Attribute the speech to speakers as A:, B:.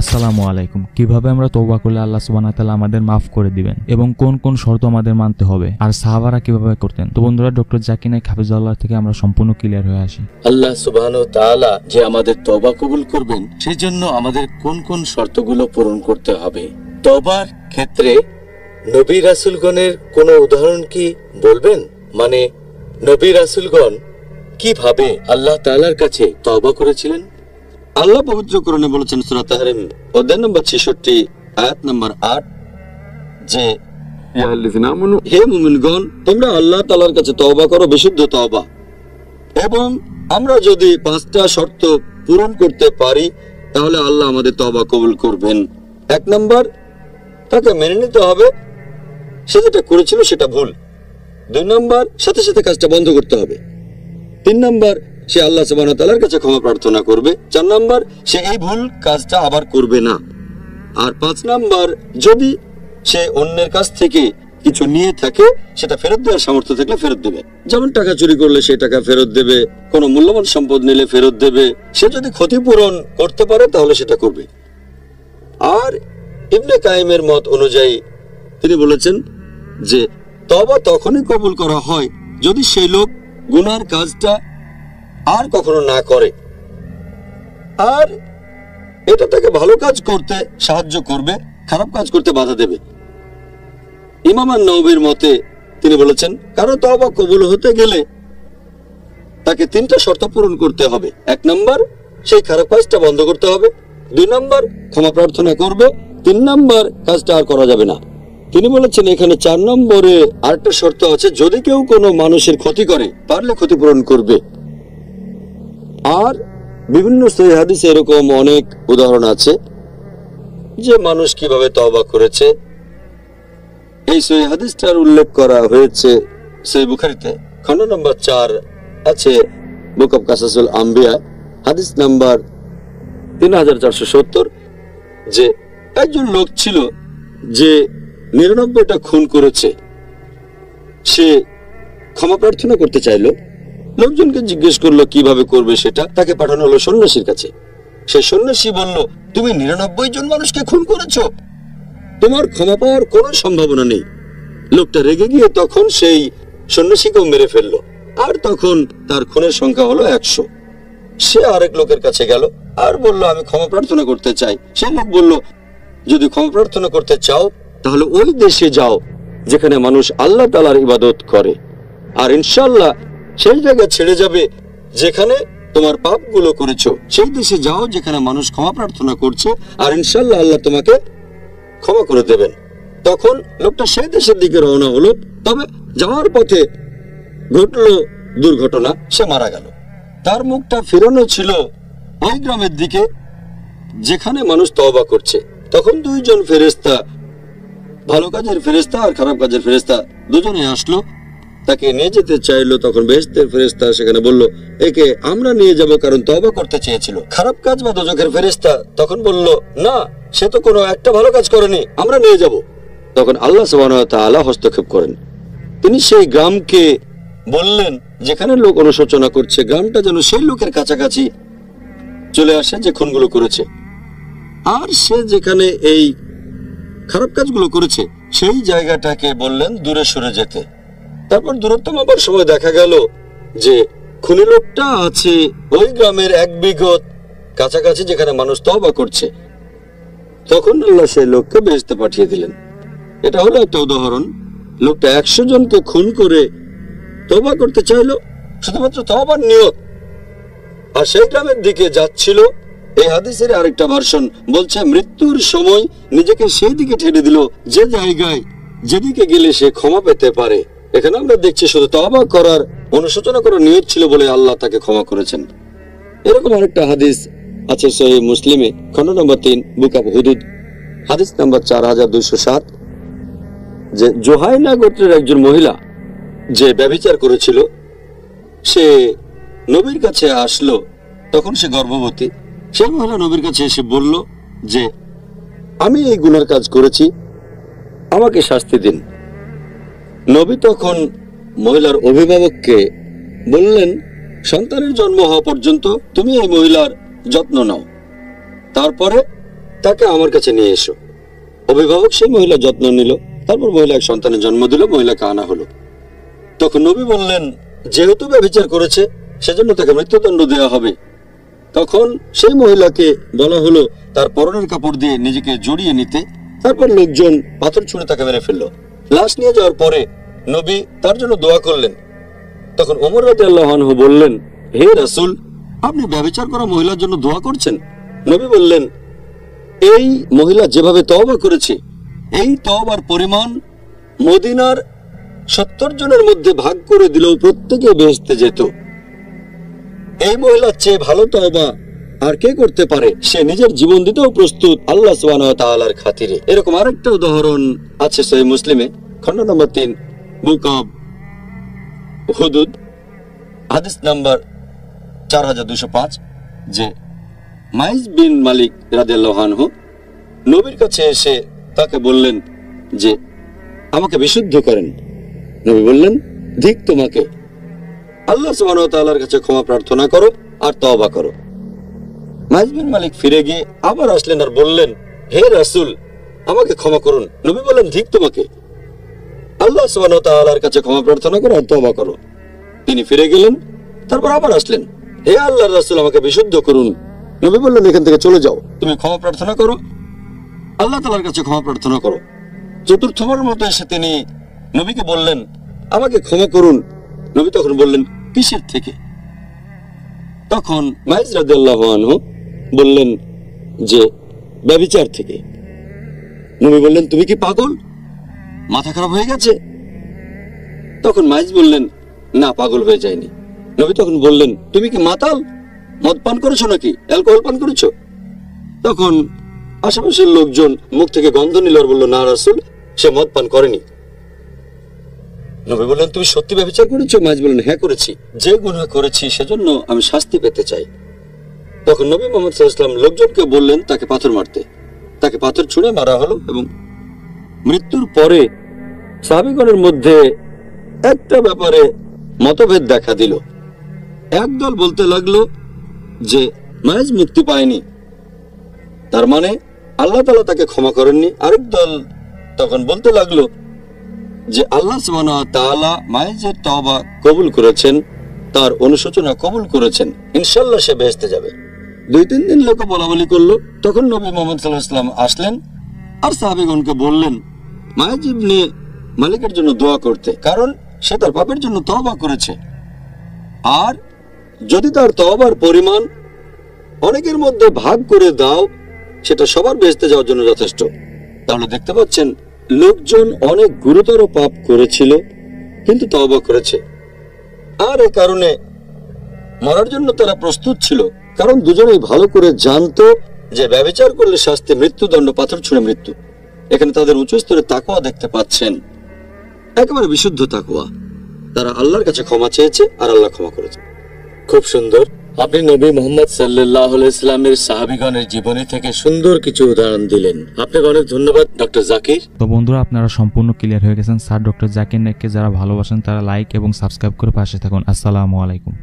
A: আসসালামু আলাইকুম। কিভাবে আমরা তওবা করলে আল্লাহ সুবহানাহু ওয়া তাআলা আমাদের মাফ করে দিবেন এবং কোন কোন শর্ত আমাদের মানতে হবে আর সাহাবারা কিভাবে করতেন। তো বন্ধুরা, ডক্টর জাকির নায়েক হাফিজাহুল্লাহ থেকে আমরা সম্পূর্ণ ক্লিয়ার হয়ে আসি।
B: আল্লাহ সুবহানাহু ওয়া তাআলা যে আমাদের তওবা কবুল করবেন সেই জন্য আমাদের কোন কোন শর্তগুলো পূরণ করতে হবে। তওবার ক্ষেত্রে নবী রাসূলগণের কোনো উদাহরণ কি বলবেন? মানে নবী রাসূলগণ কিভাবে আল্লাহ তাআলার কাছে তওবা করেছিলেন? আল্লাহ পবিত্র কোরআনে বলেছেন সূরা তাহরিম অধ্যায় নম্বর 66 আয়াত নম্বর 8 যে হে মুমিনগণ, তোমরা আল্লাহ তাআলার কাছে তওবা করো বিশুদ্ধ তওবা, এবং আমরা যদি 5টা শর্ত পূরণ করতে পারি তাহলে আল্লাহ আমাদের তওবা কবুল করবেন। 1 নম্বর, তাকে মেনে নিতে হবে সে যেটা করেছিল সেটা ভুল। 2 নম্বর, সাথে সাথে কাজটা বন্ধ করতে হবে। 3 নম্বর, সে আল্লাহ সুবহানাহু ওয়া তাআলার কাছে ক্ষমা প্রার্থনা করবে। 4 নম্বর, সে এই ভুল কাজটা আবার করবে না। আর 5 নম্বর, যদি সে অন্যের কাছ থেকে কিছু নিয়ে থাকে সেটা ফেরত দেওয়ার সামর্থ্য থাকলে ফেরত দেবে। যেমন টাকা চুরি করলে সে টাকা ফেরত দেবে, কোনো মূল্যবান সম্পদ নিলে ফেরত দেবে। সে যদি ক্ষতিপূরণ করতে পারে তাহলে সেটা করবে। আর ইবনে কাইমের মত অনুযায়ী তিনি বলেছেন যে তওবা তখনই কবুল করা হয় যদি সেই লোক গুনার কাজটা আর কখনো না করে, আর এটা তাকে ভালো কাজ করতে সাহায্য করবে, খারাপ কাজ করতে বাধা দেবে। ইমাম আন-নওয়ীর মতে তিনি বলেছেন কারো তওবা কবুল হতে গেলে তাকে 3টা শর্ত পূরণ করতে হবে। 1 নম্বর, সেই খারাপ কাজটা বন্ধ করতে হবে। 2 নম্বর, ক্ষমা প্রার্থনা করবে। 3 নম্বর, কাজটা আর করা যাবে না। তিনি বলেছেন এখানে 4 নম্বরে আরেকটা শর্ত আছে, যদি কেউ কোনো মানুষের ক্ষতি করে পারলে ক্ষতিপূরণ করবে। আর বিভিন্ন সহিহ হাদিসে এরকম অনেক উদাহরণ আছে যে মানুষ কিভাবে তওবা করেছে। এই সহিহ হাদিসটার উল্লেখ করা হয়েছে সহিহ বুখারীতে, খণ্ড নম্বর 4 আছে বুক অফ কাসাসুল আম্বিয়া, হাদিস নাম্বার 3470, যে একজন লোক ছিল যে 99টা খুন করেছে। সে ক্ষমা প্রার্থনা করতে চাইলো। লোকজনকে জিজ্ঞেস করলো কিভাবে করবে সেটা। তাকে পাঠানো হলো সন্ন্যাসীর কাছে। সেই সন্ন্যাসী বলল, তুমি 99 জন মানুষকে খুন করেছো, তোমার ক্ষমা পাওয়ার কোনো সম্ভাবনা নেই। লোকটা রেগে গিয়ে তখন সেই সন্ন্যাসীকেও মেরে ফেললো। আর তখন তার খুনের সংখ্যা হলো 100। সে আরেক লোকের কাছে গেল আর বলল, আমি ক্ষমা প্রার্থনা করতে চাই। সেই লোক বলল, যদি ক্ষমা প্রার্থনা করতে চাও তাহলে ওই দেশে যাও যেখানে মানুষ আল্লাহ তাআলার ইবাদত করে, আর ইনশাআল্লাহ সেই জায়গা ছেড়ে যাবে যেখানে তোমার পাপগুলো করেছো। সেই দেশে যাও যেখানে মানুষ ক্ষমা প্রার্থনা করছে, আর ইনশাআল্লাহ আল্লাহ তোমাকে ক্ষমা করে দেবেন। তখন লোকটা সেই দেশের দিকে রওনা হলো। তবে যাওয়ার পথে ঘটলো দুর্ঘটনা, সে মারা গেল। তার মুখটা ফিরানো ছিল ওই গ্রামের দিকে যেখানে মানুষ তওবা করছে। তখন 2 জন ফেরেশতা, ভালো কাজের ফেরেশতা আর খারাপ কাজের ফেরেশতা, দুজনে আসলো, তাকে নিয়ে যেতে চাইলো। তখন বেহেশতের ফেরেশতা সেখানে বলল, একে আমরা নিয়ে যাব কারণ তওবা করতে চেয়েছিল। খারাপ কাজ বা দোজখের ফেরেশতা তখন বলল, না, সে তো কোনো একটা ভালো কাজ করেনি, আমরা নিয়ে যাব। তখন আল্লাহ সুবহানাহু ওয়া তাআলা হস্তক্ষেপ করেন। তিনি সেই গ্রামকে বললেন যেখানে লোক অনুশোচনা করছে, গ্রামটা যেন সেই লোকের কাছাকাছি চলে আসে যে খুনগুলো করেছে, আর সে যেখানে এই খারাপ কাজগুলো করেছে সেই জায়গাটাকে বললেন দূরে সরে যেতে। তারপর দূরত্ব মাপার সময় দেখা গেল যে খুনি লোকটা আছে ওই গ্রামের 1 বিঘত কাছাকাছি যেখানে মানুষ তওবা করছে। তখন আল্লাহ সেই লোককে বেহেশতে পাঠিয়ে দিলেন। এটা হলো একটা উদাহরণ। লোকটা 100 জনকে খুন করে তওবা করতে চাইলো, শুধুমাত্র তওবার নিয়ত, আর সেই গ্রামের দিকে যাচ্ছিল। এই হাদিসের আরেকটা ভার্সন বলছে মৃত্যুর সময় নিজেকে সেই দিকে ঠেলে দিল যে জায়গায় যেদিকে গেলে সে ক্ষমা পেতে পারে। এখানে আমরা দেখছি শুধু তওবা করার, অনুশোচনা করার নিয়ত ছিল বলে আল্লাহ তাকে ক্ষমা করেছেন। এরকম আরেকটা হাদিস আছে সহিহ মুসলিমে, খণ্ড নম্বর 3 বুক অফ হুদুদ, হাদিস নাম্বার 4207, যে জোহাইনা গোত্রের একজন মহিলা যে ব্যভিচার করেছিল, সে নবীর কাছে আসলো। তখন সে গর্ভবতী। সেই মহিলা নবীর কাছে এসে বলল যে আমি এই গুনার কাজ করেছি, আমাকে শাস্তি দিন। নবী তখন মহিলার অভিভাবককে বললেন, সন্তানের জন্ম হওয়া পর্যন্ত তুমি এই মহিলার যত্ন নাও, তারপরে তাকে আমার কাছে নিয়ে এসো। অভিভাবক সেই মহিলা যত্ন নিল, তারপর মহিলা এক সন্তানের জন্ম দিল, মহিলাকে আনা হলো। তখন নবী বললেন, যেহেতু ব্যভিচার করেছে সেজন্য তাকে মৃত্যুদণ্ড দেওয়া হবে। তখন সেই মহিলাকে বলা হলো তার পরনের কাপড় দিয়ে নিজেকে জড়িয়ে নিতে। তারপর লোকজন পাথর ছুঁড়ে তাকে মেরে ফেললো। লাশ নিয়ে যাওয়ার পরে নবী তার জন্য দোয়া করলেন। তখন ওমর রাদিয়াল্লাহু আনহু বললেন, হে রাসূল, আপনি ব্যভিচার করা মহিলার জন্য দোয়া করছেন? নবী বললেন, এই মহিলা যেভাবে তওবা করেছে, এই তওবার পরিমাণ মদিনার 70 জনের মধ্যে ভাগ করে দিলেও প্রত্যেকে বেহেশতে যেত। এই মহিলার চেয়ে ভালো তওবা আর কে করতে পারে? সে নিজের জীবন দিতেও প্রস্তুত আল্লাহ সুবহানাহু ওয়া তাআলার খাতিরে। এরকম আরেকটা উদাহরণ আছে সহিহ মুসলিমে, খণ্ড নম্বর 3, বুক অব হুদুদ, হাদিস নাম্বার 4205, যে মাইজ বিন মালিক রাদিয়াল্লাহু আনহু নবীর কাছে এসে তাকে বললেন যে আমাকে বিশুদ্ধ করেন। নবী বললেন, ধিক তোমাকে, আল্লাহ সুবহানাহু ওয়া তাআলার কাছে ক্ষমা প্রার্থনা করো আর তওবা করো। মাইজ বিন মালিক ফিরে গিয়ে আবার আসলেন আর বললেন, হে রাসূল, আমাকে ক্ষমা করুন। নবী বললেন, ধিক তোমাকে, আল্লাহ সুবহানাহু ওয়া তাআলার কাছে ক্ষমা প্রার্থনা করো আর তওবা করো। তিনি ফিরে গেলেন, তারপর আবার আসলেন, হে আল্লাহর রাসূল, আমাকে বিশুদ্ধ করুন। নবী বললেন, এখান থেকে চলে যাও, তুমি ক্ষমা প্রার্থনা করো, আল্লাহ তাআলার কাছে ক্ষমা প্রার্থনা করো। চতুর্থবারের মতো এসে তিনি নবীকে বললেন, আমাকে ক্ষমা করুন। নবী তখন বললেন, কিসের থেকে? তখন মাইজ রাদিয়াল্লাহু আনহু বললেন যে ব্যভিচার থেকে। নবী বললেন, তুমি কি পাগল? মাথা খারাপ হয়ে গেছে? তখন মাইজ বললেন, না, পাগল হয়ে যায়নি। নবী তখন বললেন, তুমি কি মাতাল? মদ পান করেছো নাকি অ্যালকোহল পান করেছো? তখন আশেপাশের লোকজন মুখ থেকে গন্ধ নিল আর বলল, না রাসূল, সে মদ পান করেনি। নবী বললেন, তুমি সত্যি ব্যভিচার করেছো? মাইজ বললেন, হ্যাঁ করেছি, যে গুনাহ করেছি সেজন্য আমি শাস্তি পেতে চাই। তখন নবী মুহাম্মদ সাল্লাল্লাহু আলাইহি ওয়াসাল্লাম লোকজনকে বললেন তাকে পাথর মারতে। তাকে পাথর ছুঁড়ে মারা হলো এবং মৃত্যুর পরে সাহাবীগণের মধ্যে একটা ব্যাপারে মতভেদ দেখা দিল। একদল বলতে লাগলো যে মাইজ মুক্তি পায়নি, তার মানে আল্লাহ তাআলা তাকে ক্ষমা করেননি। আরেক দল তখন বলতে লাগলো যে আল্লাহ সুবহানাহু ওয়া তাআলা মাইজের তওবা কবুল করেছেন, তার অনুশোচনা কবুল করেছেন, ইনশাআল্লাহ সে বেহেশতে যাবে। 2-3 দিন লোক বলাবলি করলো। তখন নবী মুহাম্মদ সাল্লাল্লাহু আলাইহি ওয়াসাল্লাম আসলেন আর সাহাবীগণকে বললেন মাইজ ইবনে মালিকের জন্য দোয়া করতে, কারণ সে তার পাপের জন্য তওবা করেছে। আর যদি তার তওবার পরিমাণ অনেকের মধ্যে ভাগ করে দাও, সেটা সবার বেহেশতে যাওয়ার জন্য যথেষ্ট। তাহলে দেখতে পাচ্ছেন, লোকজন অনেক গুরুতর পাপ করেছিল কিন্তু তওবা করেছে, আর এই কারণে মরার জন্য তারা প্রস্তুত ছিল, কারণ দুজনেই ভালো করে জানতো যে ব্যভিচার করলে শাস্তি মৃত্যুদণ্ড, পাথর ছুঁড়ে মৃত্যু। এখানে তাদের উচ্চ স্তরের তাকওয়া দেখতে পাচ্ছেন, একেবারে বিশুদ্ধ তাকওয়া। তারা আল্লাহর কাছে ক্ষমা চেয়েছে আর আল্লাহ ক্ষমা করেছে। খুব সুন্দর। আপনি নবী মুহাম্মদ সাল্লাল্লাহু আলাইহি সাল্লামের সাহাবীগণের জীবনী থেকে সুন্দর কিছু উদাহরণ দিলেন। আপনাকে অনেক ধন্যবাদ ডক্টর জাকির।
A: তো বন্ধুরা, আপনারা সম্পূর্ণ ক্লিয়ার হয়ে গেছেন। স্যার ডক্টর জাকির নায়েককে যারা ভালোবাসেন তারা লাইক এবং সাবস্ক্রাইব করে পাশে থাকুন। আসসালামু আলাইকুম।